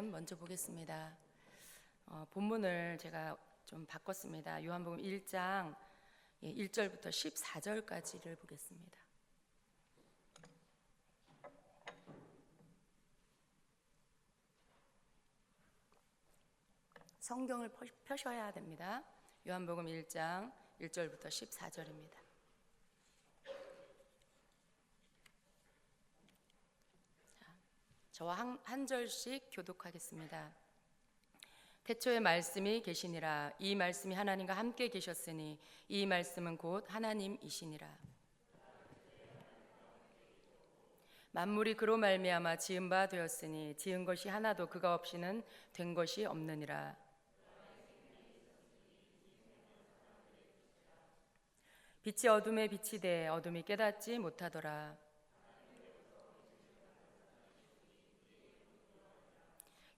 말씀 먼저 보겠습니다. 본문을 제가 좀 바꿨습니다. 요한복음 1장 1절부터 14절까지를 보겠습니다. 성경을 펴셔야 됩니다. 요한복음 1장 1절부터 14절입니다. 저와 한 절씩 교독하겠습니다. 태초에 말씀이 계시니라. 이 말씀이 하나님과 함께 계셨으니 이 말씀은 곧 하나님이시니라. 만물이 그로 말미암아 지은 바 되었으니 지은 것이 하나도 그가 없이는 된 것이 없느니라. 빛이 어둠에 비치되 어둠이 깨닫지 못하더라.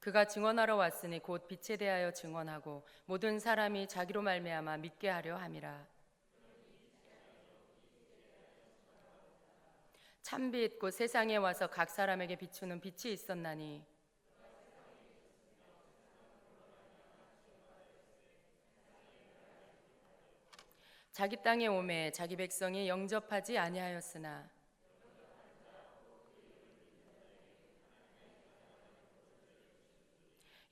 그가 증언하러 왔으니 곧 빛에 대하여 증언하고 모든 사람이 자기로 말미암아 믿게 하려 함이라. 참빛 곧 세상에 와서 각 사람에게 비추는 빛이 있었나니 자기 땅에 오매 자기 백성이 영접하지 아니하였으나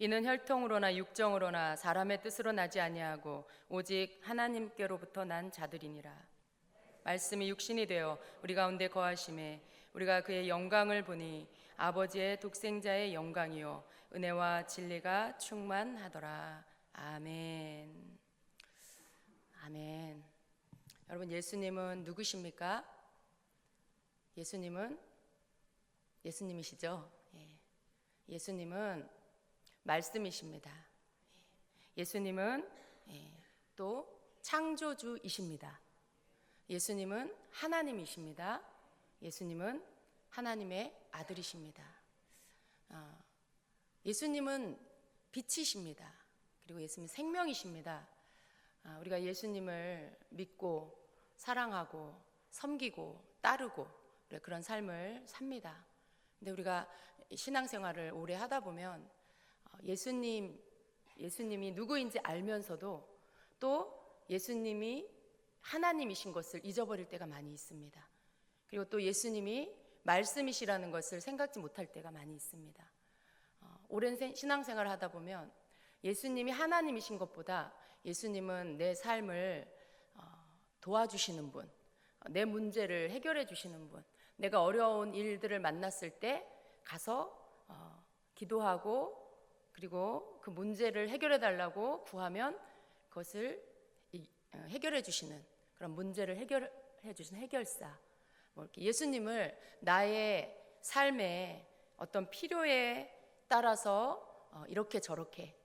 이는 혈통으로나 육정으로나 사람의 뜻으로 나지 아니하고 오직 하나님께로부터 난 자들이니라. 말씀이 육신이 되어 우리 가운데 거하심에 우리가 그의 영광을 보니 아버지의 독생자의 영광이요 은혜와 진리가 충만하더라. 아멘. 아멘. 여러분, 예수님은 누구십니까? 예수님이시죠? 예수님은 말씀이십니다. 예수님은 또 창조주이십니다. 예수님은 하나님이십니다. 예수님은 하나님의 아들이십니다. 예수님은 빛이십니다. 그리고 예수님은 생명이십니다. 우리가 예수님을 믿고 사랑하고 섬기고 따르고 그런 삶을 삽니다. 근데 우리가 신앙생활을 오래 하다 보면 예수님이 누구인지 알면서도 또 예수님이 하나님이신 것을 잊어버릴 때가 많이 있습니다. 그리고 또 예수님이 말씀이시라는 것을 생각지 못할 때가 많이 있습니다. 오랜 신앙생활을 하다 보면 예수님이 하나님이신 것보다 예수님은 내 삶을 도와주시는 분, 내 문제를 해결해 주시는 분, 내가 어려운 일들을 만났을 때 가서 기도하고 그리고 그 문제를 해결해 달라고 구하면 그것을 해결해 주시는 그런 문제를 해결해 주시는 해결사. 이렇게 예수님을 나의 삶의 어떤 필요에 따라서 이렇게 저렇게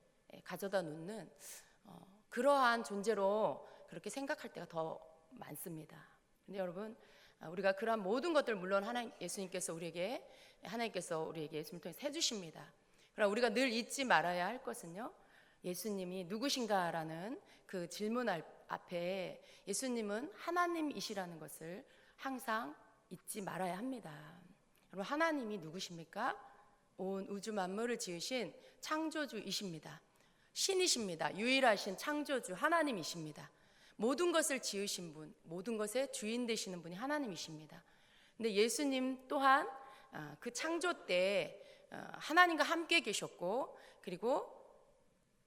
가져다 놓는 그러한 존재로 그렇게 생각할 때가 더 많습니다. 근데 여러분, 우리가 그러한 모든 것들 물론 예수님께서 우리에게 예수님을 통해서 해주십니다. 그러나 우리가 늘 잊지 말아야 할 것은요, 예수님이 누구신가라는 그 질문 앞에 예수님은 하나님이시라는 것을 항상 잊지 말아야 합니다. 여러분, 하나님이 누구십니까? 온 우주 만물을 지으신 창조주이십니다. 신이십니다. 유일하신 창조주 하나님이십니다. 모든 것을 지으신 분, 모든 것의 주인 되시는 분이 하나님이십니다. 근데 예수님 또한 그 창조 때 하나님과 함께 계셨고 그리고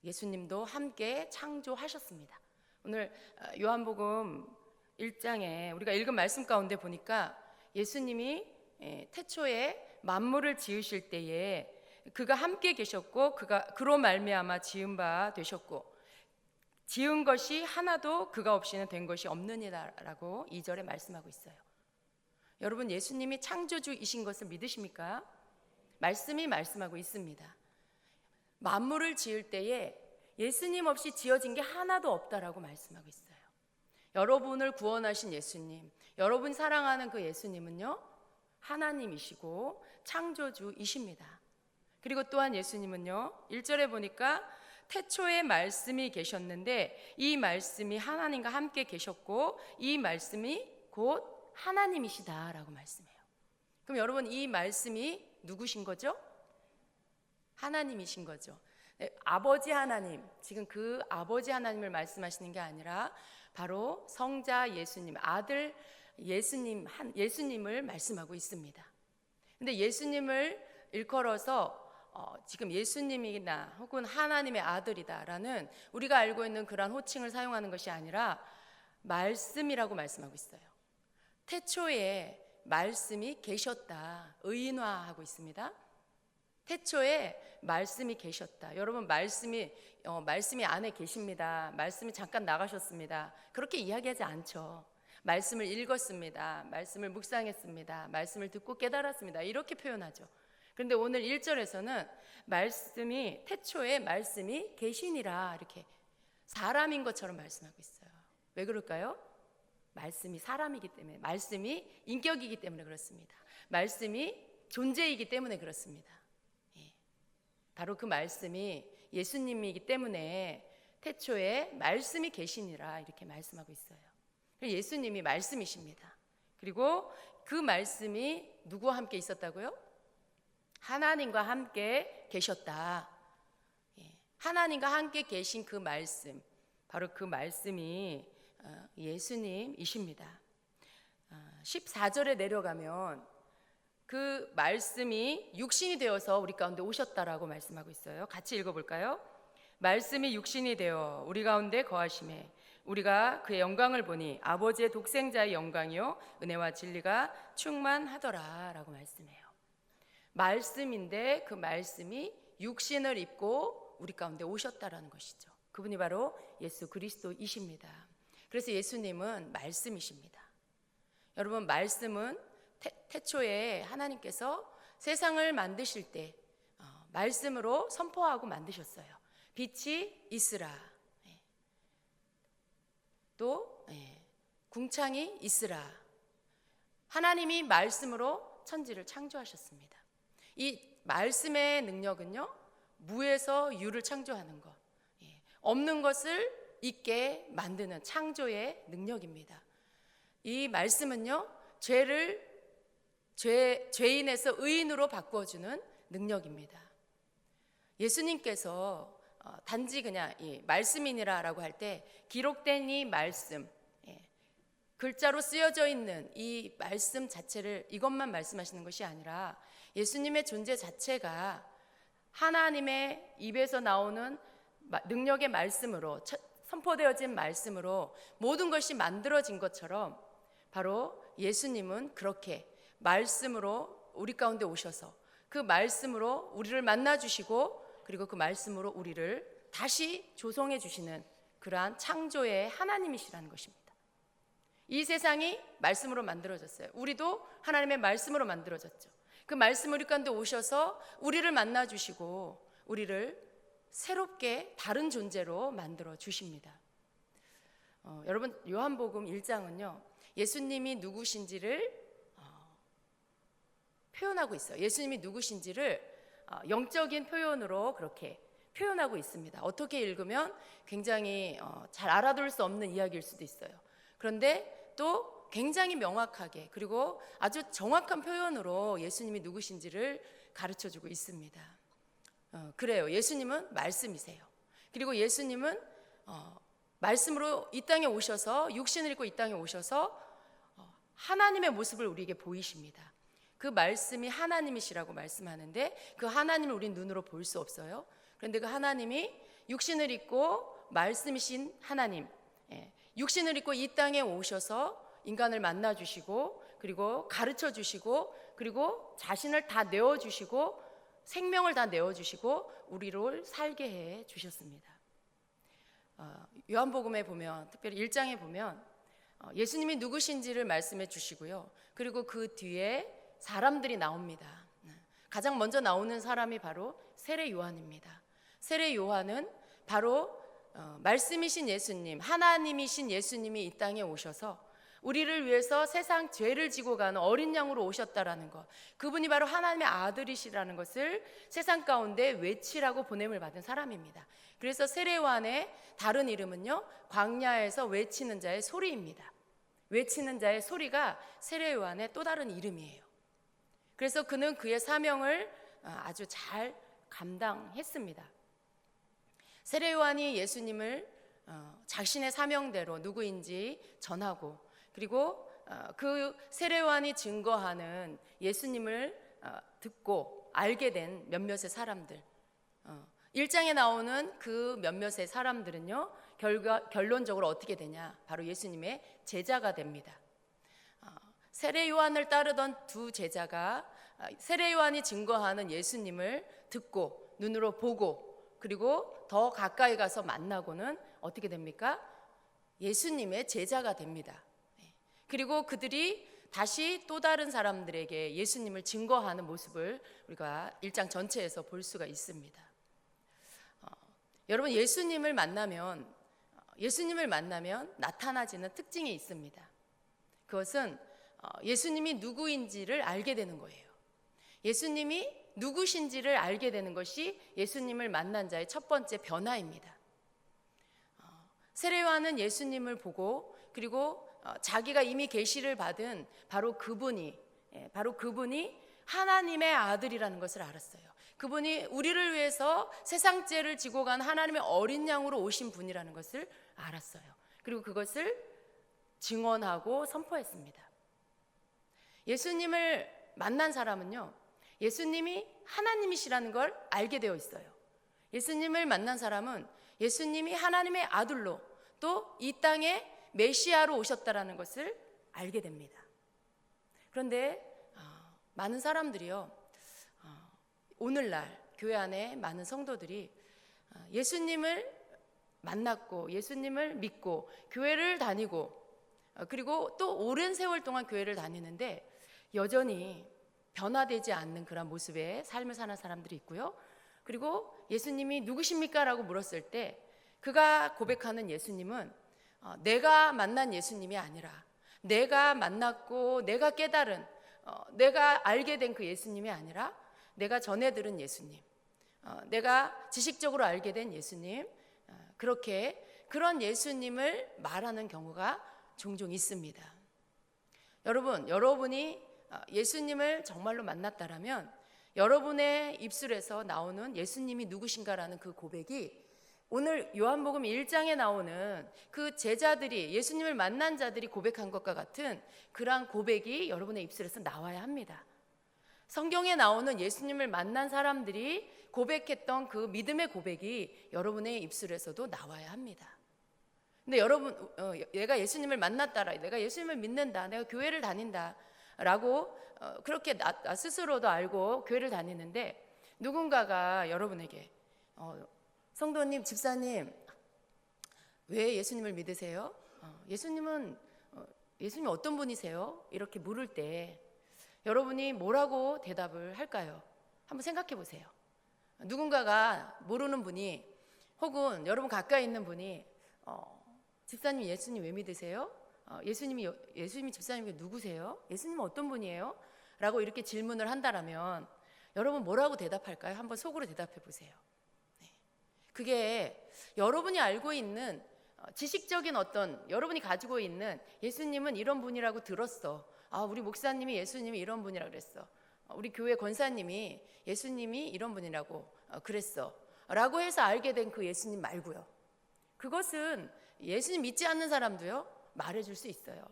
예수님도 함께 창조하셨습니다. 오늘 요한복음 1장에 우리가 읽은 말씀 가운데 보니까 예수님이 태초에 만물을 지으실 때에 그가 함께 계셨고 그로 말미암아 지은 바 되셨고 지은 것이 하나도 그가 없이는 된 것이 없느니라라고 2절에 말씀하고 있어요. 여러분, 예수님이 창조주이신 것을 믿으십니까? 말씀이 말씀하고 있습니다. 만물을 지을 때에 예수님 없이 지어진 게 하나도 없다라고 말씀하고 있어요. 여러분을 구원하신 예수님, 여러분 사랑하는 그 예수님은요, 하나님이시고 창조주이십니다. 그리고 또한 예수님은요, 1절에 보니까 태초에 말씀이 계셨는데 이 말씀이 하나님과 함께 계셨고 이 말씀이 곧 하나님이시다라고 말씀해요. 그럼 여러분, 이 말씀이 누구신 거죠? 하나님이신 거죠. 네, 아버지 하나님, 지금 그 아버지 하나님을 말씀하시는 게 아니라 바로 성자 예수님, 아들 예수님을 말씀하고 있습니다. 근데 예수님을 일컬어서 지금 예수님이나 혹은 하나님의 아들이다라는 우리가 알고 있는 그러한 호칭을 사용하는 것이 아니라 말씀이라고 말씀하고 있어요. 태초에 말씀이 계셨다, 의인화하고 있습니다. 태초에 말씀이 계셨다. 여러분, 말씀이 안에 계십니다. 말씀이 잠깐 나가셨습니다. 그렇게 이야기하지 않죠. 말씀을 읽었습니다. 말씀을 묵상했습니다. 말씀을 듣고 깨달았습니다. 이렇게 표현하죠. 그런데 오늘 1절에서는 말씀이 태초에 말씀이 계시니라 이렇게 사람인 것처럼 말씀하고 있어요. 왜 그럴까요? 말씀이 사람이기 때문에, 말씀이 인격이기 때문에 그렇습니다. 말씀이 존재이기 때문에 그렇습니다. 바로 그 말씀이 예수님이기 때문에 태초에 말씀이 계시니라 이렇게 말씀하고 있어요. 예수님이 말씀이십니다. 그리고 그 말씀이 누구와 함께 있었다고요? 하나님과 함께 계셨다. 하나님과 함께 계신 그 말씀, 바로 그 말씀이 예수님이십니다. 14절에 내려가면 그 말씀이 육신이 되어서 우리 가운데 오셨다라고 말씀하고 있어요. 같이 읽어볼까요? 말씀이 육신이 되어 우리 가운데 거하심에 우리가 그의 영광을 보니 아버지의 독생자의 영광이요 은혜와 진리가 충만하더라 라고 말씀해요. 말씀인데 그 말씀이 육신을 입고 우리 가운데 오셨다라는 것이죠. 그분이 바로 예수 그리스도이십니다. 그래서 예수님은 말씀이십니다. 여러분, 말씀은 태초에 하나님께서 세상을 만드실 때 말씀으로 선포하고 만드셨어요. 빛이 있으라, 또 궁창이 있으라. 하나님이 말씀으로 천지를 창조하셨습니다. 이 말씀의 능력은요, 무에서 유를 창조하는 것, 없는 것을 있게 만드는 창조의 능력입니다. 이 말씀은요, 죄인에서 의인으로 바꿔주는 능력입니다. 예수님께서 단지 그냥 이 말씀이니라라고 할 때 기록된 이 말씀, 글자로 쓰여져 있는 이 말씀 자체를 이것만 말씀하시는 것이 아니라 예수님의 존재 자체가 하나님의 입에서 나오는 능력의 말씀으로, 선포되어진 말씀으로 모든 것이 만들어진 것처럼 바로 예수님은 그렇게 말씀으로 우리 가운데 오셔서 그 말씀으로 우리를 만나주시고 그리고 그 말씀으로 우리를 다시 조성해 주시는 그러한 창조의 하나님이시라는 것입니다. 이 세상이 말씀으로 만들어졌어요. 우리도 하나님의 말씀으로 만들어졌죠. 그 말씀 우리 가운데 오셔서 우리를 만나주시고 우리를 새롭게 다른 존재로 만들어 주십니다. 여러분, 요한복음 1장은요 예수님이 누구신지를 표현하고 있어요. 예수님이 누구신지를 영적인 표현으로 그렇게 표현하고 있습니다. 어떻게 읽으면 굉장히 잘 알아둘 수 없는 이야기일 수도 있어요. 그런데 또 굉장히 명확하게 그리고 아주 정확한 표현으로 예수님이 누구신지를 가르쳐주고 있습니다. 그래요. 예수님은 말씀이세요. 그리고 예수님은 말씀으로 이 땅에 오셔서 육신을 입고 이 땅에 오셔서 하나님의 모습을 우리에게 보이십니다. 그 말씀이 하나님이시라고 말씀하는데 그 하나님을 우린 눈으로 볼 수 없어요. 그런데 그 하나님이 육신을 입고 말씀이신 하나님, 육신을 입고 이 땅에 오셔서 인간을 만나주시고 그리고 가르쳐주시고 그리고 자신을 다 내어주시고 생명을 다 내어주시고 우리를 살게 해 주셨습니다. 요한복음에 보면 특별히 1장에 보면 예수님이 누구신지를 말씀해 주시고요. 그리고 그 뒤에 사람들이 나옵니다. 가장 먼저 나오는 사람이 바로 세례 요한입니다. 세례 요한은 바로 말씀이신 예수님, 하나님이신 예수님이 이 땅에 오셔서 우리를 위해서 세상 죄를 지고 가는 어린 양으로 오셨다라는 것, 그분이 바로 하나님의 아들이시라는 것을 세상 가운데 외치라고 보냄을 받은 사람입니다. 그래서 세례 요한의 다른 이름은요 광야에서 외치는 자의 소리입니다. 외치는 자의 소리가 세례 요한의 또 다른 이름이에요. 그래서 그는 그의 사명을 아주 잘 감당했습니다. 세례 요한이 예수님을 자신의 사명대로 누구인지 전하고, 그리고 그 세례 요한이 증거하는 예수님을 듣고 알게 된 몇몇의 사람들, 1장에 나오는 그 몇몇의 사람들은요, 결론적으로 어떻게 되냐? 바로 예수님의 제자가 됩니다. 세례 요한을 따르던 두 제자가 세례 요한이 증거하는 예수님을 듣고 눈으로 보고, 그리고 더 가까이 가서 만나고는 어떻게 됩니까? 예수님의 제자가 됩니다. 그리고 그들이 다시 또 다른 사람들에게 예수님을 증거하는 모습을 우리가 1장 전체에서 볼 수가 있습니다. 여러분, 예수님을 만나면 나타나지는 특징이 있습니다. 그것은 예수님이 누구인지를 알게 되는 거예요. 예수님이 누구신지를 알게 되는 것이 예수님을 만난 자의 첫 번째 변화입니다. 세례 요한은 예수님을 보고, 그리고 자기가 이미 계시를 받은 바로 그분이 하나님의 아들이라는 것을 알았어요. 그분이 우리를 위해서 세상 죄를 지고 간 하나님의 어린 양으로 오신 분이라는 것을 알았어요. 그리고 그것을 증언하고 선포했습니다. 예수님을 만난 사람은요, 예수님이 하나님이시라는 걸 알게 되어 있어요. 예수님을 만난 사람은 예수님이 하나님의 아들로 또 이 땅에 메시아로 오셨다라는 것을 알게 됩니다. 그런데 많은 사람들이요, 오늘날 교회 안에 많은 성도들이 예수님을 만났고 예수님을 믿고 교회를 다니고, 그리고 또 오랜 세월 동안 교회를 다니는데 여전히 변화되지 않는 그런 모습의 삶을 사는 사람들이 있고요. 그리고 예수님이 누구십니까? 라고 물었을 때 그가 고백하는 예수님은 내가 만난 예수님이 아니라, 내가 만났고 내가 깨달은, 내가 알게 된 그 예수님이 아니라 내가 전해 들은 예수님, 내가 지식적으로 알게 된 예수님, 그런 예수님을 말하는 경우가 종종 있습니다. 여러분이 예수님을 정말로 만났다라면 여러분의 입술에서 나오는 예수님이 누구신가라는 그 고백이 오늘 요한복음 1장에 나오는 그 제자들이, 예수님을 만난 자들이 고백한 것과 같은 그러한 고백이 여러분의 입술에서 나와야 합니다. 성경에 나오는 예수님을 만난 사람들이 고백했던 그 믿음의 고백이 여러분의 입술에서도 나와야 합니다. 근데 여러분, 내가 예수님을 만났다라, 내가 예수님을 믿는다, 내가 교회를 다닌다 라고 그렇게 나 스스로도 알고 교회를 다니는데, 누군가가 여러분에게 성도님, 집사님, 왜 예수님을 믿으세요? 예수님 어떤 분이세요? 이렇게 물을 때 여러분이 뭐라고 대답을 할까요? 한번 생각해 보세요. 누군가가 모르는 분이, 혹은 여러분 가까이 있는 분이 집사님, 예수님 왜 믿으세요? 예수님이 집사님이 누구세요? 예수님은 어떤 분이에요? 라고 이렇게 질문을 한다라면 여러분 뭐라고 대답할까요? 한번 속으로 대답해 보세요. 그게 여러분이 알고 있는 지식적인 여러분이 가지고 있는 예수님은 이런 분이라고 들었어. 우리 목사님이 예수님이 이런 분이라고 그랬어. 우리 교회 권사님이 예수님이 이런 분이라고 그랬어. 라고 해서 알게 된 그 예수님 말고요. 그것은 예수님 믿지 않는 사람도요, 말해줄 수 있어요.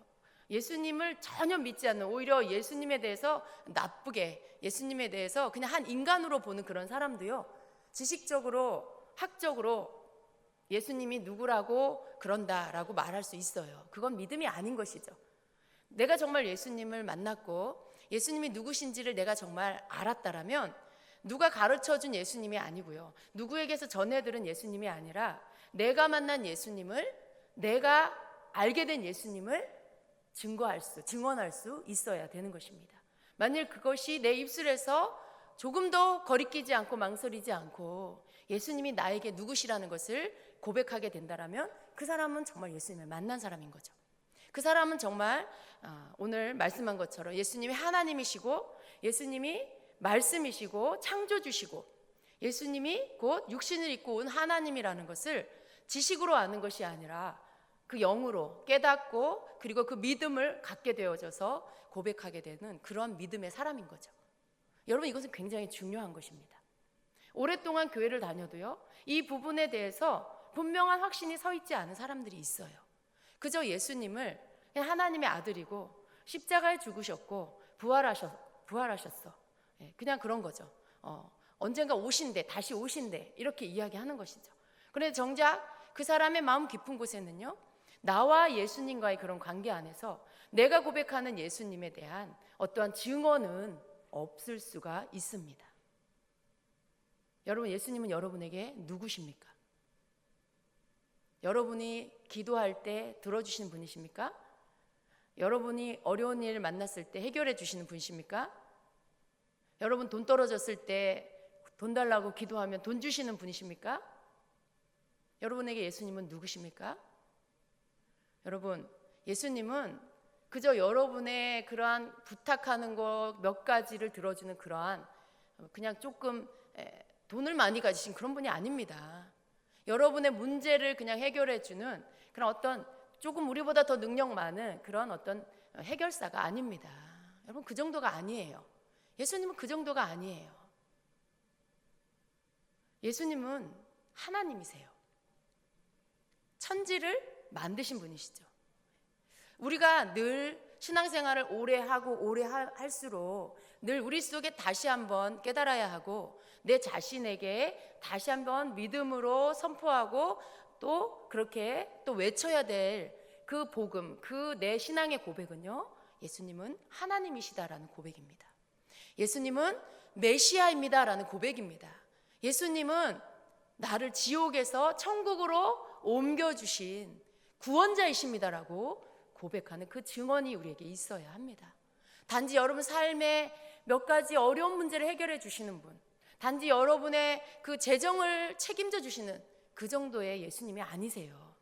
예수님을 전혀 믿지 않는, 오히려 예수님에 대해서 나쁘게, 예수님에 대해서 그냥 한 인간으로 보는 그런 사람도요, 지식적으로, 학적으로 예수님이 누구라고 그런다라고 말할 수 있어요. 그건 믿음이 아닌 것이죠. 내가 정말 예수님을 만났고 예수님이 누구신지를 내가 정말 알았다라면 누가 가르쳐준 예수님이 아니고요, 누구에게서 전해들은 예수님이 아니라 내가 만난 예수님을, 내가 알게 된 예수님을 증언할 수 있어야 되는 것입니다. 만일 그것이 내 입술에서 조금도 거리끼지 않고 망설이지 않고 예수님이 나에게 누구시라는 것을 고백하게 된다라면 그 사람은 정말 예수님을 만난 사람인 거죠. 그 사람은 정말 오늘 말씀한 것처럼 예수님이 하나님이시고, 예수님이 말씀이시고 창조주시고, 예수님이 곧 육신을 입고 온 하나님이라는 것을 지식으로 아는 것이 아니라 그 영으로 깨닫고, 그리고 그 믿음을 갖게 되어져서 고백하게 되는 그런 믿음의 사람인 거죠. 여러분, 이것은 굉장히 중요한 것입니다. 오랫동안 교회를 다녀도요, 이 부분에 대해서 분명한 확신이 서 있지 않은 사람들이 있어요. 그저 예수님을 그냥 하나님의 아들이고 십자가에 죽으셨고 부활하셨어. 그냥 그런 거죠. 언젠가 오신대, 다시 오신대, 이렇게 이야기하는 것이죠. 그런데 정작 그 사람의 마음 깊은 곳에는요, 나와 예수님과의 그런 관계 안에서 내가 고백하는 예수님에 대한 어떠한 증언은 없을 수가 있습니다. 여러분, 예수님은 여러분에게 누구십니까? 여러분이 기도할 때 들어주시는 분이십니까? 여러분이 어려운 일을 만났을 때 해결해 주시는 분이십니까? 여러분 돈 떨어졌을 때 돈 달라고 기도하면 돈 주시는 분이십니까? 여러분에게 예수님은 누구십니까? 여러분, 예수님은 그저 여러분의 그러한 부탁하는 것 몇 가지를 들어주는 그러한 그냥 조금 돈을 많이 가지신 그런 분이 아닙니다. 여러분의 문제를 그냥 해결해 주는 그런 어떤 조금 우리보다 더 능력 많은 그런 어떤 해결사가 아닙니다. 여러분, 그 정도가 아니에요. 예수님은 그 정도가 아니에요. 예수님은 하나님이세요. 천지를 만드신 분이시죠. 우리가 늘 신앙생활을 오래 하고 오래 할수록 늘 우리 속에 다시 한번 깨달아야 하고 내 자신에게 다시 한번 믿음으로 선포하고 또 그렇게 또 외쳐야 될 그 복음, 그 내 신앙의 고백은요, 예수님은 하나님이시다라는 고백입니다. 예수님은 메시아입니다라는 고백입니다. 예수님은 나를 지옥에서 천국으로 옮겨주신 구원자이십니다라고 고백하는 그 증언이 우리에게 있어야 합니다. 단지 여러분 삶에 몇 가지 어려운 문제를 해결해 주시는 분, 단지 여러분의 그 재정을 책임져 주시는 그 정도의 예수님이 아니세요.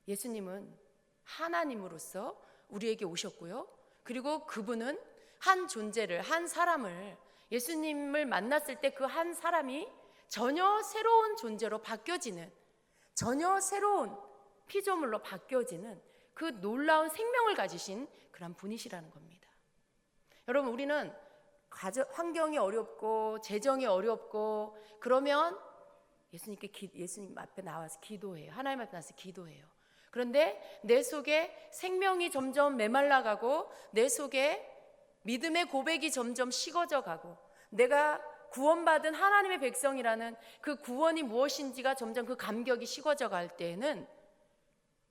예수님은 하나님으로서 우리에게 오셨고요, 그리고 그분은 한 존재를, 한 사람을, 예수님을 만났을 때 그 한 사람이 전혀 새로운 존재로 바뀌어지는, 전혀 새로운 피조물로 바뀌어지는 그 놀라운 생명을 가지신 그런 분이시라는 겁니다. 여러분, 우리는 환경이 어렵고 재정이 어렵고 그러면 예수님 앞에 나와서 기도해요. 하나님 앞에 나와서 기도해요. 그런데 내 속에 생명이 점점 메말라가고 내 속에 믿음의 고백이 점점 식어져 가고 내가 구원받은 하나님의 백성이라는 그 구원이 무엇인지가 점점 그 감격이 식어져 갈 때에는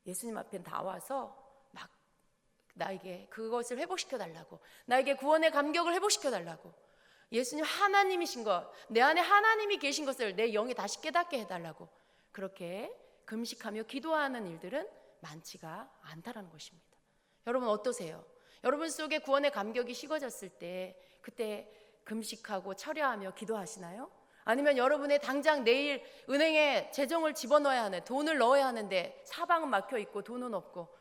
예수님 앞에 나와서 막 나에게 그것을 회복시켜 달라고, 나에게 구원의 감격을 회복시켜 달라고, 예수님 하나님이신 것, 내 안에 하나님이 계신 것을 내 영이 다시 깨닫게 해달라고 그렇게 금식하며 기도하는 일들은 많지가 않다라는 것입니다. 여러분 어떠세요? 여러분 속에 구원의 감격이 식어졌을 때 그때 금식하고 철야하며 기도하시나요? 아니면 여러분의 당장 내일 은행에 재정을 집어넣어야 하는, 돈을 넣어야 하는데 사방은 막혀 있고 돈은 없고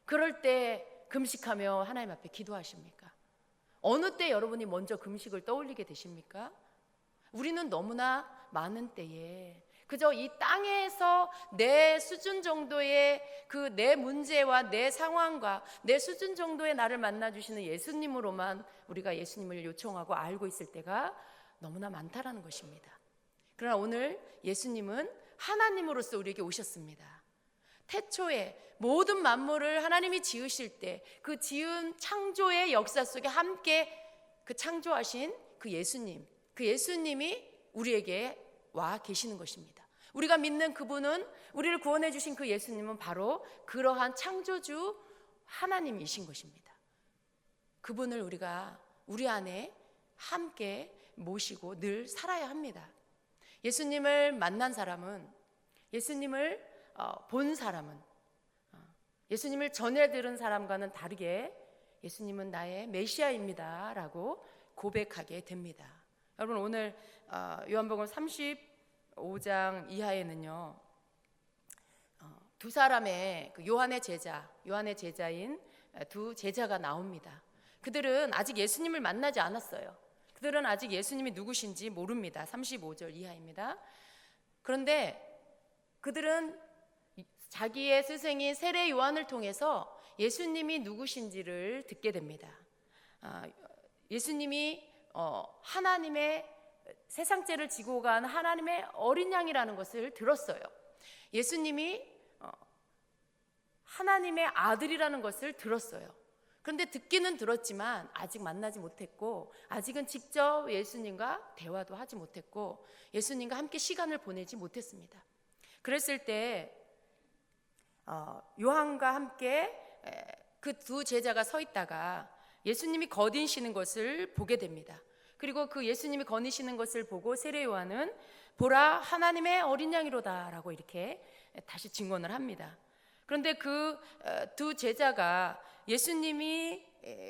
그럴 때 금식하며 하나님 앞에 기도하십니까? 어느 때 여러분이 먼저 금식을 떠올리게 되십니까? 우리는 너무나 많은 때에 그저 이 땅에서 내 수준 정도의 그 내 문제와 내 상황과 내 수준 정도의 나를 만나주시는 예수님으로만 우리가 예수님을 요청하고 알고 있을 때가 너무나 많다라는 것입니다. 그러나 오늘 예수님은 하나님으로서 우리에게 오셨습니다. 태초에 모든 만물을 하나님이 지으실 때 그 지은 창조의 역사 속에 함께 그 창조하신 그 예수님이 우리에게 와 계시는 것입니다. 우리가 믿는 그분은, 우리를 구원해 주신 그 예수님은 바로 그러한 창조주 하나님이신 것입니다. 그분을 우리가 우리 안에 함께 모시고 늘 살아야 합니다. 예수님을 만난 사람은, 예수님을 본 사람은, 예수님을 전해 들은 사람과는 다르게 예수님은 나의 메시아입니다 라고 고백하게 됩니다. 여러분 오늘 요한복음 35장 이하에는요, 두 사람의 그 요한의 제자인 두 제자가 나옵니다. 그들은 아직 예수님을 만나지 않았어요. 그들은 아직 예수님이 누구신지 모릅니다. 35절 이하입니다. 그런데 그들은 자기의 스승인 세례 요한을 통해서 예수님이 누구신지를 듣게 됩니다. 예수님이 하나님의 세상죄를 지고 간 하나님의 어린 양이라는 것을 들었어요. 예수님이 하나님의 아들이라는 것을 들었어요. 그런데 듣기는 들었지만 아직 만나지 못했고, 아직은 직접 예수님과 대화도 하지 못했고, 예수님과 함께 시간을 보내지 못했습니다. 그랬을 때 요한과 함께 그 두 제자가 서 있다가 예수님이 거니시는 것을 보게 됩니다. 그리고 그 예수님이 거니시는 것을 보고 세례 요한은 보라 하나님의 어린 양이로다 라고 이렇게 다시 증언을 합니다. 그런데 그 두 제자가 예수님이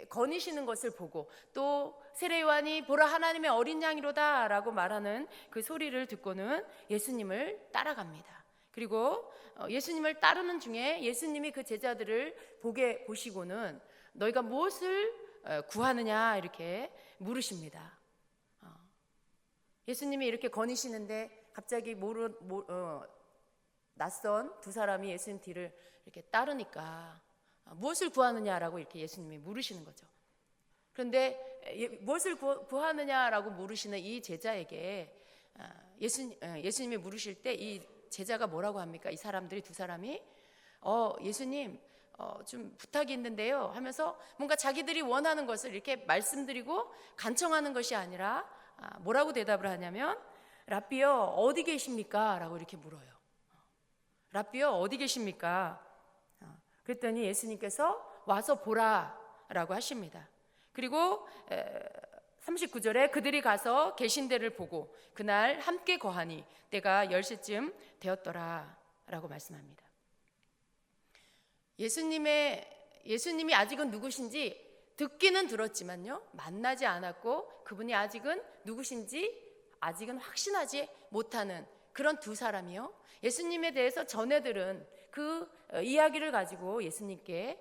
거니시는 것을 보고 또 세례 요한이 보라 하나님의 어린 양이로다 라고 말하는 그 소리를 듣고는 예수님을 따라갑니다. 그리고 예수님을 따르는 중에 예수님이 그 제자들을 보시고는 너희가 무엇을 구하느냐 이렇게 물으십니다. 예수님이 이렇게 거니시는데 갑자기 낯선 두 사람이 예수님 뒤를 이렇게 따르니까 무엇을 구하느냐라고 이렇게 예수님이 물으시는 거죠. 그런데 무엇을 구하느냐라고 물으시는 이 제자에게 예수님이 물으실 때 이 제자가 뭐라고 합니까? 이 사람들이 두 사람이 예수님 좀 부탁이 있는데요 하면서 뭔가 자기들이 원하는 것을 이렇게 말씀드리고 간청하는 것이 아니라 뭐라고 대답을 하냐면 랍비여 어디 계십니까? 라고 이렇게 물어요. 랍비여 어디 계십니까? 그랬더니 예수님께서 와서 보라 라고 하십니다. 그리고 39절에 그들이 가서 계신 데를 보고 그날 함께 거하니 때가 10시쯤 되었더라 라고 말씀합니다. 예수님이 아직은 누구신지 듣기는 들었지만요 만나지 않았고 그분이 아직은 누구신지 아직은 확신하지 못하는 그런 두 사람이요 예수님에 대해서 전해 들은 그 이야기를 가지고 예수님께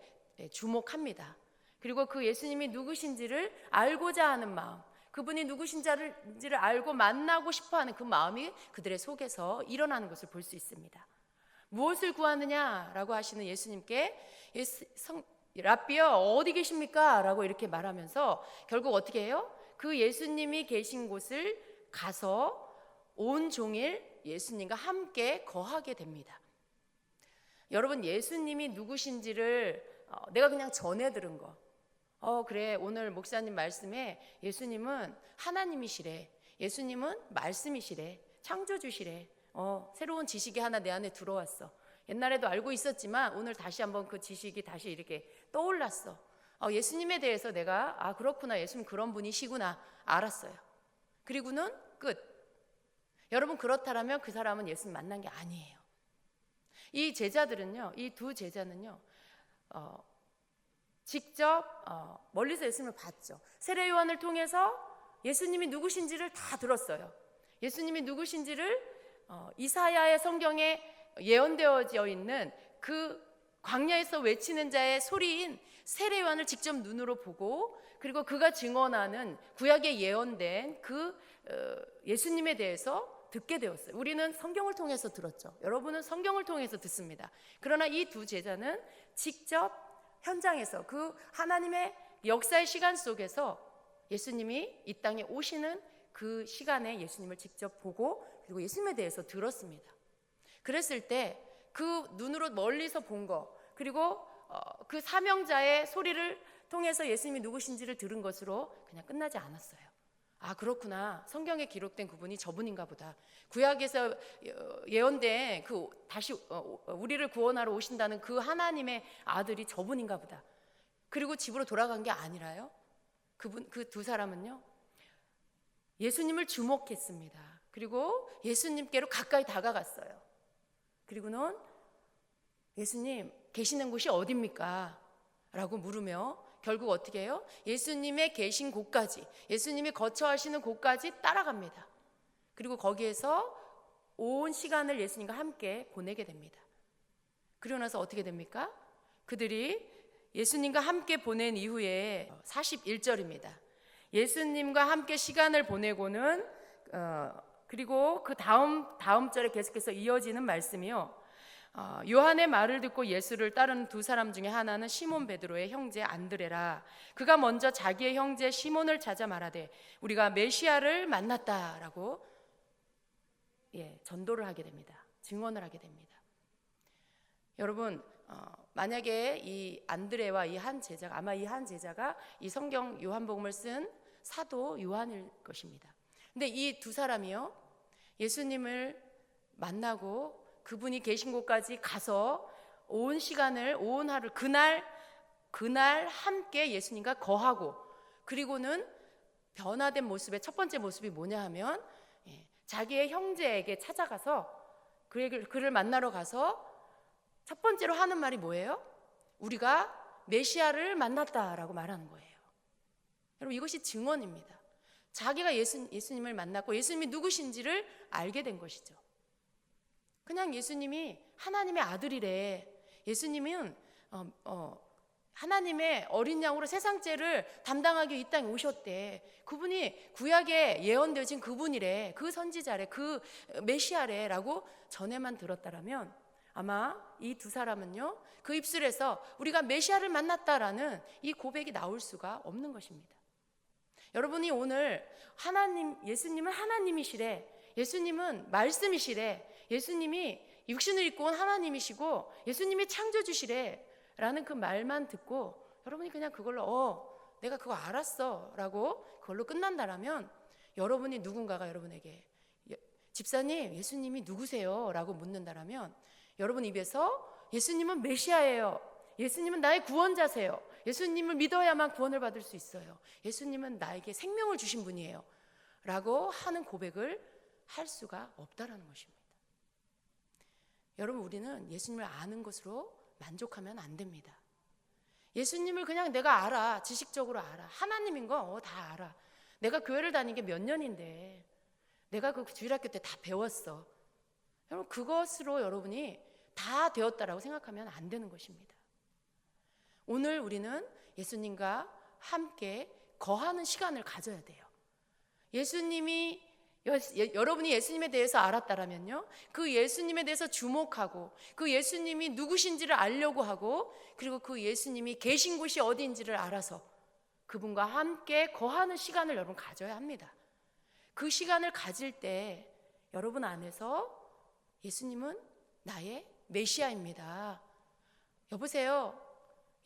주목합니다. 그리고 그 예수님이 누구신지를 알고자 하는 마음, 그분이 누구신지를 알고 만나고 싶어하는 그 마음이 그들의 속에서 일어나는 것을 볼 수 있습니다. 무엇을 구하느냐라고 하시는 예수님께 랍비여 어디 계십니까? 라고 이렇게 말하면서 결국 어떻게 해요? 그 예수님이 계신 곳을 가서 온종일 예수님과 함께 거하게 됩니다. 여러분 예수님이 누구신지를 내가 그냥 전해 들은 거 그래 오늘 목사님 말씀에 예수님은 하나님이시래, 예수님은 말씀이시래, 창조주시래, 새로운 지식이 하나 내 안에 들어왔어. 옛날에도 알고 있었지만 오늘 다시 한번 그 지식이 다시 이렇게 떠올랐어. 예수님에 대해서 내가 그렇구나, 예수님 그런 분이시구나 알았어요. 그리고는 끝. 여러분 그렇다면 그 사람은 예수님 만난 게 아니에요. 이 제자들은요, 이 두 제자는요 직접 멀리서 예수님을 봤죠. 세례 요한을 통해서 예수님이 누구신지를 다 들었어요. 예수님이 누구신지를 이사야의 성경에 예언되어져 있는 그 광야에서 외치는 자의 소리인 세례 요한을 직접 눈으로 보고 그리고 그가 증언하는 구약에 예언된 그 예수님에 대해서 듣게 되었어요. 우리는 성경을 통해서 들었죠. 여러분은 성경을 통해서 듣습니다. 그러나 이 두 제자는 직접 현장에서 그 하나님의 역사의 시간 속에서 예수님이 이 땅에 오시는 그 시간에 예수님을 직접 보고 그리고 예수님에 대해서 들었습니다. 그랬을 때 그 눈으로 멀리서 본 거 그리고 그 사명자의 소리를 통해서 예수님이 누구신지를 들은 것으로 그냥 끝나지 않았어요. 그렇구나, 성경에 기록된 그분이 저분인가 보다, 구약에서 예언된 그 다시 우리를 구원하러 오신다는 그 하나님의 아들이 저분인가 보다. 그리고 집으로 돌아간 게 아니라요, 그 두 사람은요 예수님을 주목했습니다. 그리고 예수님께로 가까이 다가갔어요. 그리고는 예수님 계시는 곳이 어디입니까? 라고 물으며 결국 어떻게 해요? 예수님의 계신 곳까지, 예수님이 거처하시는 곳까지 따라갑니다. 그리고 거기에서 온 시간을 예수님과 함께 보내게 됩니다. 그러고 나서 어떻게 됩니까? 그들이 예수님과 함께 보낸 이후에 41절입니다. 예수님과 함께 시간을 보내고는 그리고 그 다음 절에 계속해서 이어지는 말씀이요. 요한의 말을 듣고 예수를 따르는 두 사람 중에 하나는 시몬 베드로의 형제 안드레라. 그가 먼저 자기의 형제 시몬을 찾아 말하되 우리가 메시아를 만났다라고 전도를 하게 됩니다. 증언을 하게 됩니다. 여러분, 만약에 이 안드레와 이 한 제자가, 아마 이 한 제자가 이 성경 요한복음을 쓴 사도 요한일 것입니다. 근데 이 두 사람이요, 예수님을 만나고 그분이 계신 곳까지 가서 온 시간을, 온 하루, 그날 함께 예수님과 거하고, 그리고는 변화된 모습의 첫 번째 모습이 뭐냐 하면 자기의 형제에게 찾아가서 그를 만나러 가서 첫 번째로 하는 말이 뭐예요? 우리가 메시아를 만났다라고 말하는 거예요. 여러분, 이것이 증언입니다. 자기가 예수님을 만났고 예수님이 누구신지를 알게 된 것이죠. 그냥 예수님이 하나님의 아들이래. 예수님은 하나님의 어린 양으로 세상 죄를 담당하기 이 땅에 오셨대. 그분이 구약에 예언되어진 그분이래. 그 선지자래. 그 메시아래 라고 전에만 들었다라면 아마 이 두 사람은요, 그 입술에서 우리가 메시아를 만났다라는 이 고백이 나올 수가 없는 것입니다. 여러분이 오늘 예수님은 하나님이시래. 예수님은 말씀이시래. 예수님이 육신을 입고 온 하나님이시고 예수님이 창조주시래 라는 그 말만 듣고 여러분이 그냥 그걸로 내가 그거 알았어 라고 그걸로 끝난다라면, 여러분이 누군가가 여러분에게 집사님 예수님이 누구세요? 라고 묻는다라면 여러분 입에서 예수님은 메시아예요, 예수님은 나의 구원자세요, 예수님을 믿어야만 구원을 받을 수 있어요, 예수님은 나에게 생명을 주신 분이에요 라고 하는 고백을 할 수가 없다라는 것입니다. 여러분, 우리는 예수님을 아는 것으로 만족하면 안 됩니다. 예수님을 그냥 내가 알아, 지식적으로 알아, 하나님인 거 다 알아, 내가 교회를 다닌 게 몇 년인데 내가 그 주일학교 때 다 배웠어. 여러분, 그것으로 여러분이 다 되었다라고 생각하면 안 되는 것입니다. 오늘 우리는 예수님과 함께 거하는 시간을 가져야 돼요. 여러분이 예수님에 대해서 알았다라면요, 그 예수님에 대해서 주목하고 그 예수님이 누구신지를 알려고 하고, 그리고 그 예수님이 계신 곳이 어디인지를 알아서 그분과 함께 거하는 시간을 여러분 가져야 합니다. 그 시간을 가질 때 여러분 안에서 예수님은 나의 메시아입니다, 여보세요,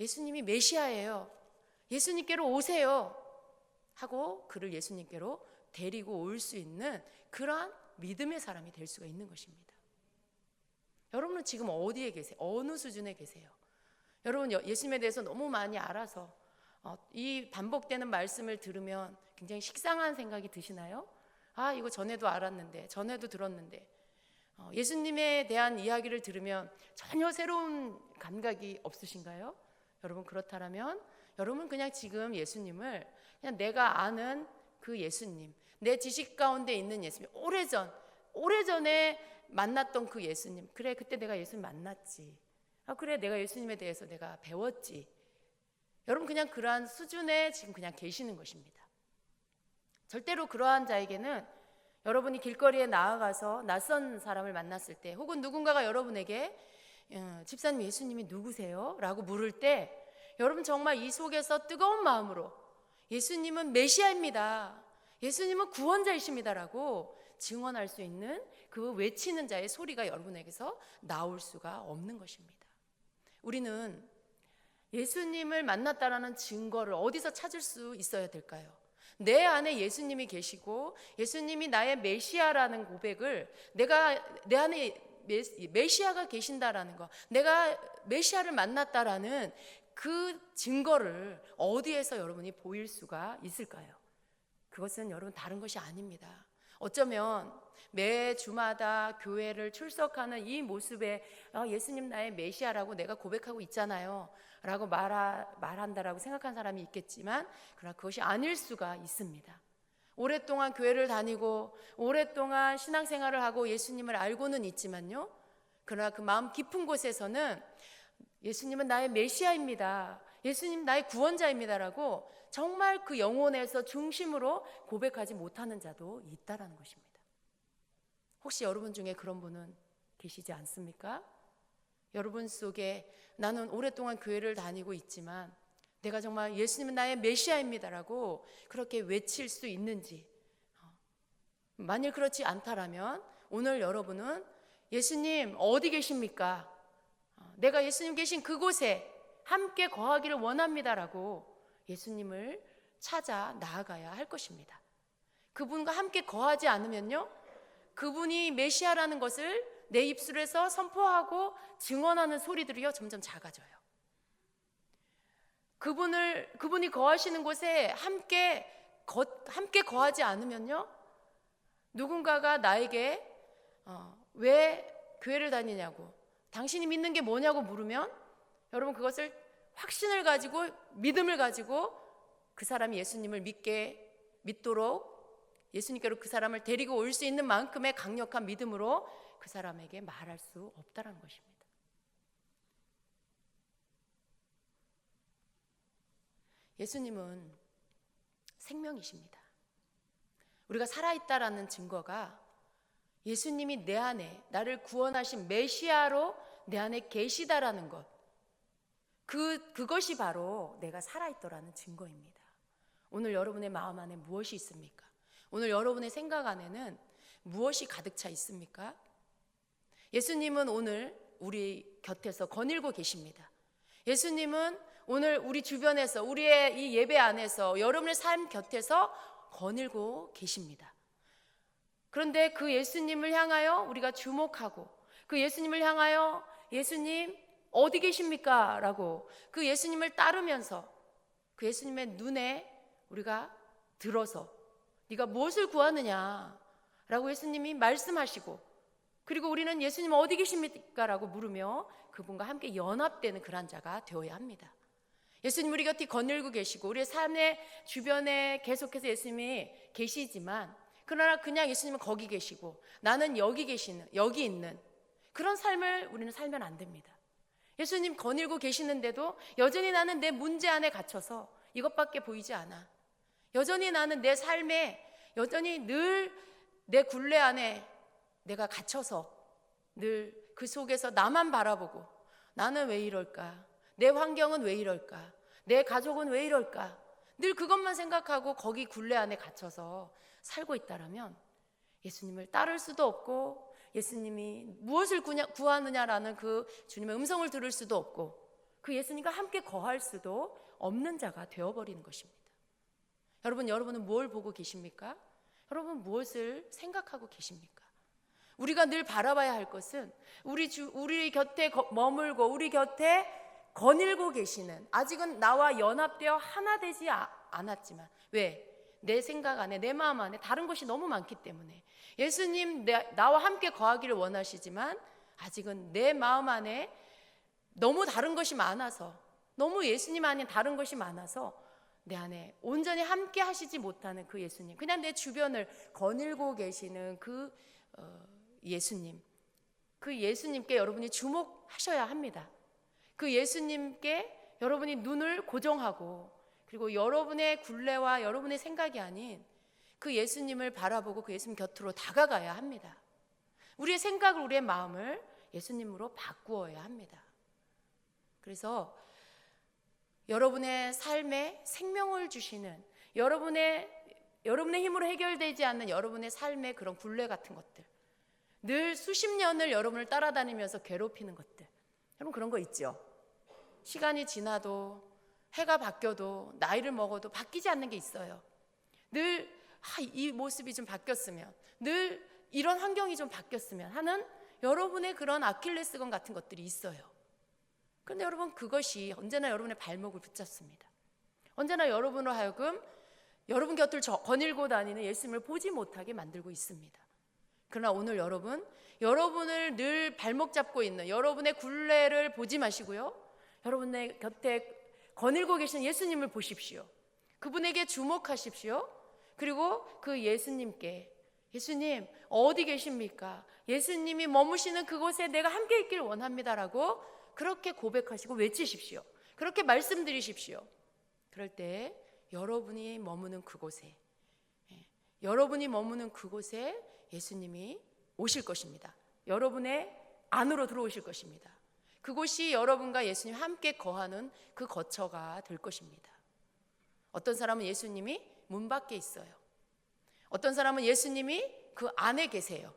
예수님이 메시아예요, 예수님께로 오세요 하고 그를 예수님께로 데리고 올 수 있는 그러한 믿음의 사람이 될 수가 있는 것입니다. 여러분은 지금 어디에 계세요? 어느 수준에 계세요? 여러분, 예수님에 대해서 너무 많이 알아서 이 반복되는 말씀을 들으면 굉장히 식상한 생각이 드시나요? 이거 전에도 알았는데, 전에도 들었는데. 예수님에 대한 이야기를 들으면 전혀 새로운 감각이 없으신가요? 여러분, 그렇다면 여러분 그냥 지금 예수님을 그냥 내가 아는 그 예수님, 내 지식 가운데 있는 예수님, 오래전에 만났던 그 예수님, 그래 그때 내가 예수님 만났지, 그래 내가 예수님에 대해서 내가 배웠지, 여러분 그냥 그러한 수준에 지금 그냥 계시는 것입니다. 절대로 그러한 자에게는 여러분이 길거리에 나아가서 낯선 사람을 만났을 때, 혹은 누군가가 여러분에게 집사님 예수님이 누구세요? 라고 물을 때 여러분 정말 이 속에서 뜨거운 마음으로 예수님은 메시아입니다, 예수님은 구원자이십니다 라고 증언할 수 있는 그 외치는 자의 소리가 여러분에게서 나올 수가 없는 것입니다. 우리는 예수님을 만났다라는 증거를 어디서 찾을 수 있어야 될까요? 내 안에 예수님이 계시고 예수님이 나의 메시아라는 고백을, 내 안에 메시아가 계신다라는 거, 내가 메시아를 만났다라는 그 증거를 어디에서 여러분이 보일 수가 있을까요? 그것은 여러분 다른 것이 아닙니다. 어쩌면 매 주마다 교회를 출석하는 이 모습에 예수님 나의 메시아라고 내가 고백하고 있잖아요 라고 말한다라고 생각한 사람이 있겠지만, 그러나 그것이 아닐 수가 있습니다. 오랫동안 교회를 다니고 오랫동안 신앙생활을 하고 예수님을 알고는 있지만요, 그러나 그 마음 깊은 곳에서는 예수님은 나의 메시아입니다, 예수님 나의 구원자입니다라고 정말 그 영혼에서 중심으로 고백하지 못하는 자도 있다라는 것입니다. 혹시 여러분 중에 그런 분은 계시지 않습니까? 여러분 속에 나는 오랫동안 교회를 다니고 있지만 내가 정말 예수님은 나의 메시아입니다라고 그렇게 외칠 수 있는지, 만일 그렇지 않다라면 오늘 여러분은 예수님 어디 계십니까? 내가 예수님 계신 그곳에 함께 거하기를 원합니다라고 예수님을 찾아 나아가야 할 것입니다. 그분과 함께 거하지 않으면요, 그분이 메시아라는 것을 내 입술에서 선포하고 증언하는 소리들이요 점점 작아져요. 그분이 거하시는 곳에 함께 거하지 않으면요, 누군가가 나에게 왜 교회를 다니냐고, 당신이 믿는 게 뭐냐고 물으면 여러분 그것을 확신을 가지고 믿음을 가지고 그 사람이 예수님을 믿도록 예수님께로 그 사람을 데리고 올 수 있는 만큼의 강력한 믿음으로 그 사람에게 말할 수 없다는 것입니다. 예수님은 생명이십니다. 우리가 살아있다라는 증거가 예수님이 내 안에 나를 구원하신 메시아로 내 안에 계시다라는 것, 그것이 바로 내가 살아있더라는 증거입니다. 오늘 여러분의 마음 안에 무엇이 있습니까? 오늘 여러분의 생각 안에는 무엇이 가득 차 있습니까? 예수님은 오늘 우리 곁에서 거닐고 계십니다. 예수님은 오늘 우리 주변에서, 우리의 이 예배 안에서, 여러분의 삶 곁에서 거닐고 계십니다. 그런데 그 예수님을 향하여 우리가 주목하고, 그 예수님을 향하여 예수님 어디 계십니까? 라고 그 예수님을 따르면서 그 예수님의 눈에 우리가 들어서 네가 무엇을 구하느냐 라고 예수님이 말씀하시고, 그리고 우리는 예수님 어디 계십니까? 라고 물으며 그분과 함께 연합되는 그런 자가 되어야 합니다. 예수님 우리 곁에 거닐고 계시고 우리의 삶의 주변에 계속해서 예수님이 계시지만, 그러나 그냥 예수님은 거기 계시고 나는 여기 있는 그런 삶을 우리는 살면 안 됩니다. 예수님 거닐고 계시는데도 여전히 나는 내 문제 안에 갇혀서 이것밖에 보이지 않아. 여전히 나는 내 삶에 여전히 늘 내 굴레 안에 내가 갇혀서 늘 그 속에서 나만 바라보고, 나는 왜 이럴까? 내 환경은 왜 이럴까? 내 가족은 왜 이럴까? 늘 그것만 생각하고 거기 굴레 안에 갇혀서 살고 있다라면 예수님을 따를 수도 없고, 예수님이 무엇을 구하느냐라는 그 주님의 음성을 들을 수도 없고, 그 예수님과 함께 거할 수도 없는 자가 되어버리는 것입니다. 여러분은 뭘 보고 계십니까? 여러분 무엇을 생각하고 계십니까? 우리가 늘 바라봐야 할 것은 우리 곁에 머물고 우리 곁에 거닐고 계시는, 아직은 나와 연합되어 하나 되지 않았지만, 왜? 내 생각 안에, 내 마음 안에 다른 것이 너무 많기 때문에 예수님 나와 함께 거하기를 원하시지만 아직은 내 마음 안에 너무 다른 것이 많아서, 너무 예수님 안에 다른 것이 많아서 내 안에 온전히 함께 하시지 못하는 그 예수님, 그냥 내 주변을 거닐고 계시는 그 예수님, 그 예수님께 여러분이 주목하셔야 합니다. 그 예수님께 여러분이 눈을 고정하고, 그리고 여러분의 굴레와 여러분의 생각이 아닌 그 예수님을 바라보고 그 예수님 곁으로 다가가야 합니다. 우리의 생각을, 우리의 마음을 예수님으로 바꾸어야 합니다. 그래서 여러분의 삶에 생명을 주시는, 여러분의 힘으로 해결되지 않는 여러분의 삶의 그런 굴레 같은 것들, 늘 수십 년을 여러분을 따라다니면서 괴롭히는 것들, 여러분 그런 거 있죠? 시간이 지나도, 해가 바뀌어도, 나이를 먹어도 바뀌지 않는 게 있어요. 늘 이 모습이 좀 바뀌었으면, 늘 이런 환경이 좀 바뀌었으면 하는 여러분의 그런 아킬레스건 같은 것들이 있어요. 그런데 여러분 그것이 언제나 여러분의 발목을 붙잡습니다. 언제나 여러분으로 하여금 여러분 곁을 거닐고 다니는 예수님을 보지 못하게 만들고 있습니다. 그러나 오늘 여러분을 늘 발목 잡고 있는 여러분의 굴레를 보지 마시고요, 여러분의 곁에 거닐고 계신 예수님을 보십시오. 그분에게 주목하십시오. 그리고 그 예수님께, 예수님 어디 계십니까? 예수님이 머무시는 그곳에 내가 함께 있기를 원합니다라고 그렇게 고백하시고 외치십시오. 그렇게 말씀드리십시오. 그럴 때 여러분이 머무는 그곳에 예수님이 오실 것입니다. 여러분의 안으로 들어오실 것입니다. 그곳이 여러분과 예수님 함께 거하는 그 거처가 될 것입니다. 어떤 사람은 예수님이 문 밖에 있어요. 어떤 사람은 예수님이 그 안에 계세요.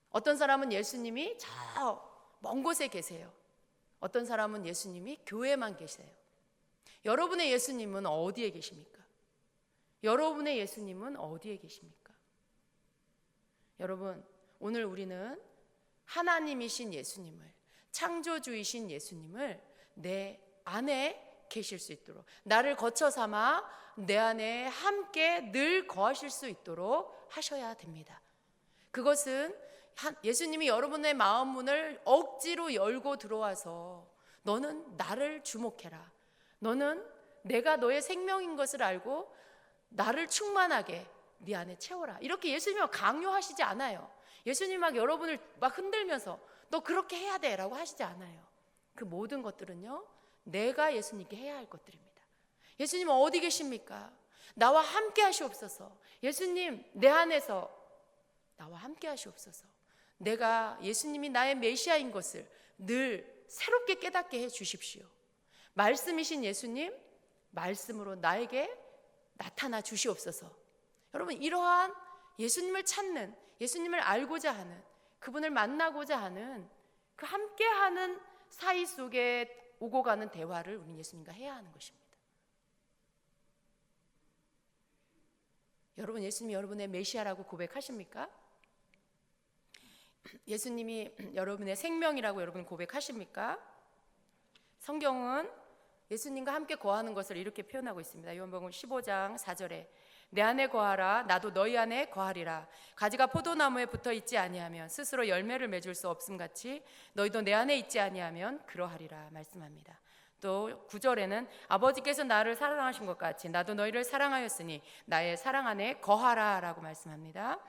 어떤 사람은 예수님이 저 먼 곳에 계세요. 어떤 사람은 예수님이 교회만 계세요. 여러분의 예수님은 어디에 계십니까? 여러분의 예수님은 어디에 계십니까? 여러분, 오늘 우리는 하나님이신 예수님을, 창조주이신 예수님을 내 안에 계실 수 있도록, 나를 거쳐 삼아 내 안에 함께 늘 거하실 수 있도록 하셔야 됩니다. 그것은 예수님이 여러분의 마음 문을 억지로 열고 들어와서 너는 나를 주목해라, 너는 내가 너의 생명인 것을 알고 나를 충만하게 네 안에 채워라, 이렇게 예수님이 강요하시지 않아요. 예수님이 막 여러분을 막 흔들면서 너 그렇게 해야 돼 라고 하시지 않아요. 그 모든 것들은요, 내가 예수님께 해야 할 것들입니다. 예수님은 어디 계십니까? 나와 함께 하시옵소서. 예수님, 내 안에서 나와 함께 하시옵소서. 내가 예수님이 나의 메시아인 것을 늘 새롭게 깨닫게 해 주십시오. 말씀이신 예수님, 말씀으로 나에게 나타나 주시옵소서. 여러분, 이러한 예수님을 찾는, 예수님을 알고자 하는, 그분을 만나고자 하는 그 함께하는 사이 속에 오고 가는 대화를 우리 예수님과 해야 하는 것입니다. 여러분, 예수님이 여러분의 메시아라고 고백하십니까? 예수님이 여러분의 생명이라고 여러분 고백하십니까? 성경은 예수님과 함께 거하는 것을 이렇게 표현하고 있습니다. 요한복음 15장 4절에 내 안에 거하라, 나도 너희 안에 거하리라. 가지가 포도나무에 붙어 있지 아니하면 스스로 열매를 맺을 수 없음 같이 너희도 내 안에 있지 아니하면 그러하리라 말씀합니다. 또 9절에는 아버지께서 나를 사랑하신 것 같이 나도 너희를 사랑하였으니 나의 사랑 안에 거하라 라고 말씀합니다.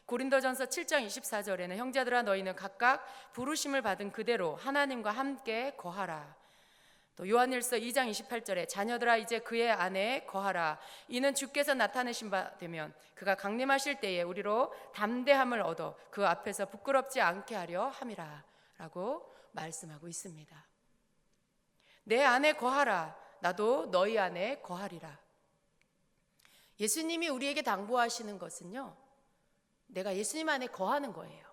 고린도전서 7장 24절에는 형제들아 너희는 각각 부르심을 받은 그대로 하나님과 함께 거하라. 또 요한일서 2장 28절에 자녀들아 이제 그의 안에 거하라. 이는 주께서 나타내신 바 되면 그가 강림하실 때에 우리로 담대함을 얻어 그 앞에서 부끄럽지 않게 하려 함이라 라고 말씀하고 있습니다. 내 안에 거하라, 나도 너희 안에 거하리라. 예수님이 우리에게 당부하시는 것은요, 내가 예수님 안에 거하는 거예요.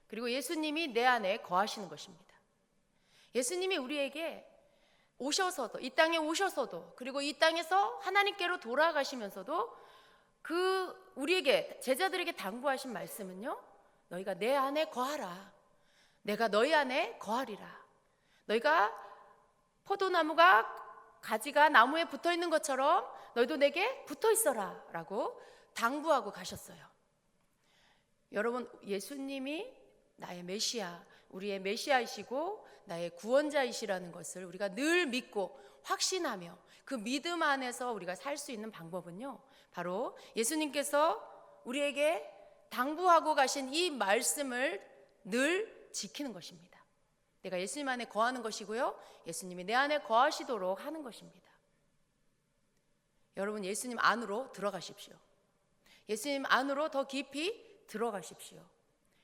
그리고 예수님이 내 안에 거하시는 것입니다. 예수님이 우리에게 오셔서도, 이 땅에 오셔서도, 그리고 이 땅에서 하나님께로 돌아가시면서도 그 우리에게, 제자들에게 당부하신 말씀은요, 너희가 내 안에 거하라. 내가 너희 안에 거하리라. 너희가 포도나무가 가지가 나무에 붙어 있는 것처럼 너희도 내게 붙어 있어라 라고 당부하고 가셨어요. 여러분, 예수님이 나의 메시아, 우리의 메시아이시고 나의 구원자이시라는 것을 우리가 늘 믿고 확신하며 그 믿음 안에서 우리가 살 수 있는 방법은요, 바로 예수님께서 우리에게 당부하고 가신 이 말씀을 늘 지키는 것입니다. 내가 예수님 안에 거하는 것이고요, 예수님이 내 안에 거하시도록 하는 것입니다. 여러분, 예수님 안으로 들어가십시오. 예수님 안으로 더 깊이 들어가십시오.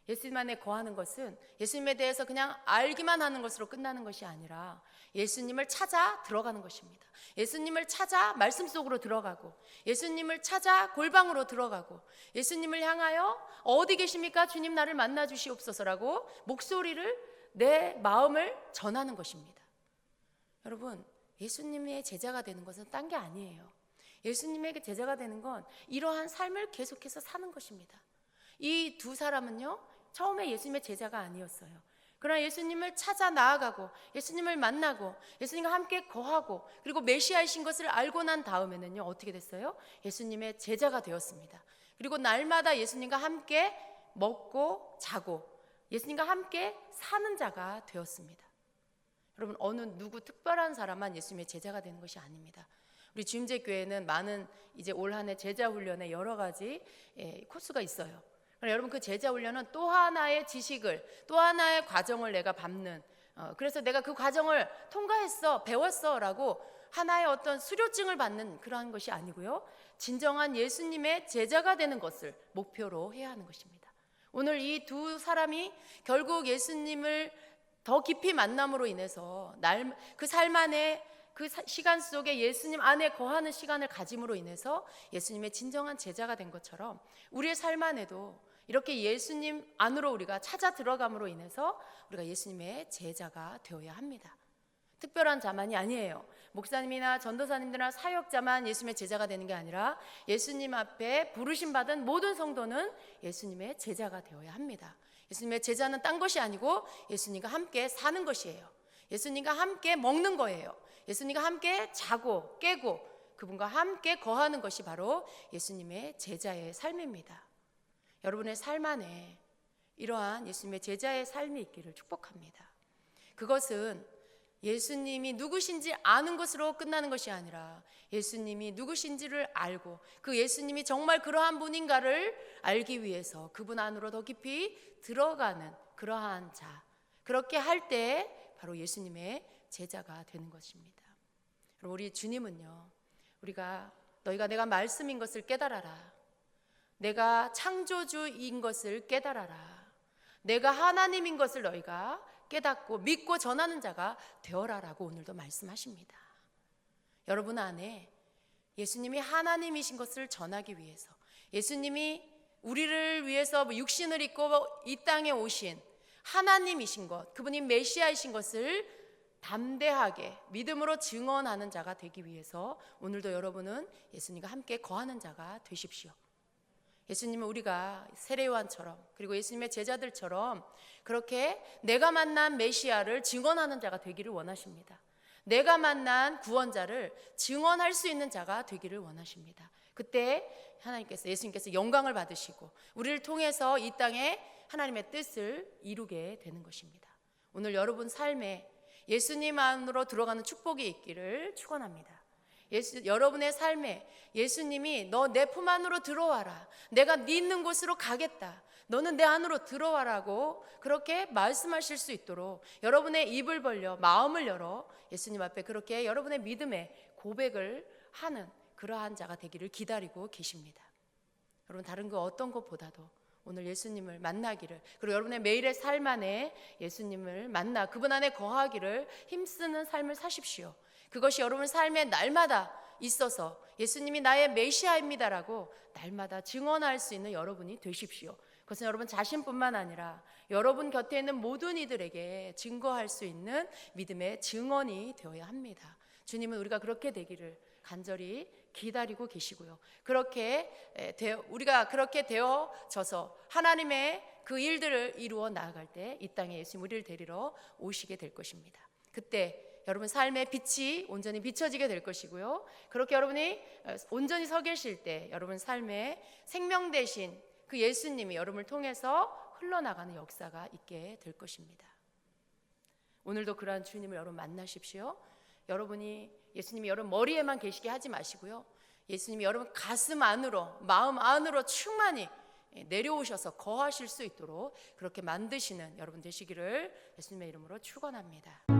예수님 안에 거하는 것은 예수님에 대해서 그냥 알기만 하는 것으로 끝나는 것이 아니라 예수님을 찾아 들어가는 것입니다. 예수님을 찾아 말씀 속으로 들어가고, 예수님을 찾아 골방으로 들어가고, 예수님을 향하여 어디 계십니까? 주님 나를 만나 주시옵소서라고 목소리를, 내 마음을 전하는 것입니다. 여러분, 예수님의 제자가 되는 것은 딴 게 아니에요. 예수님에게 제자가 되는 건 이러한 삶을 계속해서 사는 것입니다. 이 두 사람은요, 처음에 예수님의 제자가 아니었어요. 그러나 예수님을 찾아 나아가고 예수님을 만나고 예수님과 함께 거하고 그리고 메시아이신 것을 알고 난 다음에는요, 어떻게 됐어요? 예수님의 제자가 되었습니다. 그리고 날마다 예수님과 함께 먹고 자고 예수님과 함께 사는 자가 되었습니다. 여러분, 어느 누구 특별한 사람만 예수님의 제자가 되는 것이 아닙니다. 우리 주임제 교회는 많은 이제 올 한 해 제자 훈련에 여러 가지 코스가 있어요. 그러나 여러분, 그 제자 훈련은 또 하나의 지식을, 또 하나의 과정을 내가 밟는, 그래서 내가 그 과정을 통과했어, 배웠어 라고 하나의 어떤 수료증을 받는 그러한 것이 아니고요, 진정한 예수님의 제자가 되는 것을 목표로 해야 하는 것입니다. 오늘 이 두 사람이 결국 예수님을 더 깊이 만남으로 인해서 그 삶 안에 그 시간 속에 예수님 안에 거하는 시간을 가짐으로 인해서 예수님의 진정한 제자가 된 것처럼 우리의 삶 안에도 이렇게 예수님 안으로 우리가 찾아 들어감으로 인해서 우리가 예수님의 제자가 되어야 합니다. 특별한 자만이 아니에요. 목사님이나 전도사님들이나 사역자만 예수님의 제자가 되는 게 아니라 예수님 앞에 부르심 받은 모든 성도는 예수님의 제자가 되어야 합니다. 예수님의 제자는 딴 것이 아니고 예수님과 함께 사는 것이에요. 예수님과 함께 먹는 거예요. 예수님과 함께 자고 깨고 그분과 함께 거하는 것이 바로 예수님의 제자의 삶입니다. 여러분의 삶 안에 이러한 예수님의 제자의 삶이 있기를 축복합니다. 그것은 예수님이 누구신지 아는 것으로 끝나는 것이 아니라 예수님이 누구신지를 알고 그 예수님이 정말 그러한 분인가를 알기 위해서 그분 안으로 더 깊이 들어가는 그러한 자, 그렇게 할 때 바로 예수님의 제자가 되는 것입니다. 우리 주님은요, 너희가 내가 말씀인 것을 깨달아라, 내가 창조주인 것을 깨달아라, 내가 하나님인 것을 너희가 깨닫고 믿고 전하는 자가 되어라라고 오늘도 말씀하십니다. 여러분 안에 예수님이 하나님이신 것을 전하기 위해서, 예수님이 우리를 위해서 육신을 입고 이 땅에 오신 하나님이신 것, 그분이 메시아이신 것을 담대하게 믿음으로 증언하는 자가 되기 위해서 오늘도 여러분은 예수님과 함께 거하는 자가 되십시오. 예수님은 우리가 세례요한처럼 그리고 예수님의 제자들처럼 그렇게 내가 만난 메시아를 증언하는 자가 되기를 원하십니다. 내가 만난 구원자를 증언할 수 있는 자가 되기를 원하십니다. 그때 예수님께서 영광을 받으시고 우리를 통해서 이 땅에 하나님의 뜻을 이루게 되는 것입니다. 오늘 여러분 삶에 예수님 안으로 들어가는 축복이 있기를 축원합니다. 여러분의 삶에 예수님이 너 내 품 안으로 들어와라, 내가 네 있는 곳으로 가겠다, 너는 내 안으로 들어와라고 그렇게 말씀하실 수 있도록 여러분의 입을 벌려 마음을 열어 예수님 앞에 그렇게 여러분의 믿음의 고백을 하는 그러한 자가 되기를 기다리고 계십니다. 여러분 다른 그 어떤 것보다도 오늘 예수님을 만나기를, 그리고 여러분의 매일의 삶 안에 예수님을 만나 그분 안에 거하기를 힘쓰는 삶을 사십시오. 그것이 여러분 삶에 날마다 있어서 예수님이 나의 메시아입니다라고 날마다 증언할 수 있는 여러분이 되십시오. 그것은 여러분 자신뿐만 아니라 여러분 곁에 있는 모든 이들에게 증거할 수 있는 믿음의 증언이 되어야 합니다. 주님은 우리가 그렇게 되기를 간절히 기다리고 계시고요. 우리가 그렇게 되어져서 하나님의 그 일들을 이루어 나아갈 때 이 땅에 예수님 우리를 데리러 오시게 될 것입니다. 그때 여러분 삶의 빛이 온전히 비춰지게 될 것이고요. 그렇게 여러분이 온전히 서 계실 때 여러분 삶의 생명 되신 그 예수님이 여러분을 통해서 흘러나가는 역사가 있게 될 것입니다. 오늘도 그러한 주님을 여러분 만나십시오. 예수님이 여러분 머리에만 계시게 하지 마시고요. 예수님이 여러분 가슴 안으로, 마음 안으로 충만히 내려오셔서 거하실 수 있도록 그렇게 만드시는 여러분 되시기를 예수님의 이름으로 축원합니다.